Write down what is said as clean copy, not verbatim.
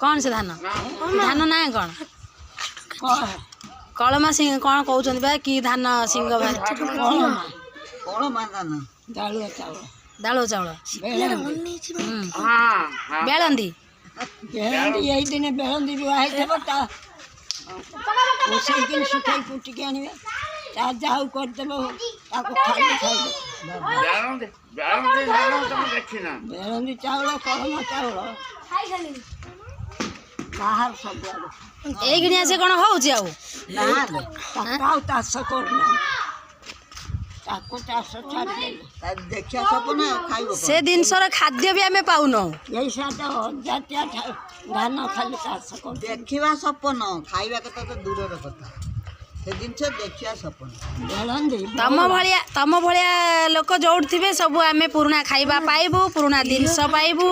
कौन से धान धान ना कौन कलमा सिंह कौन कहते बा कि धान सिंह भाई दालुआ चाउल बेलंदी यही दिन बेलंदी रुआ सुखाई कुटिक आने जाऊ करदेव बेलंदी चाउल कलमा चाउल बाहर सब ये से कौन हो चाष करना देखिया सपन खाइब से जिनसर खाद्य भी आम पाऊन यही जातीय धान खाली चाष कर देखा सपन खाइबा कथा तो दूर कथा से जिनस देखिया सपन तम भाया लोक जोड़ थे सब आम पुराणा खाइबा पाइबू पुराणा जिनस पाइबू।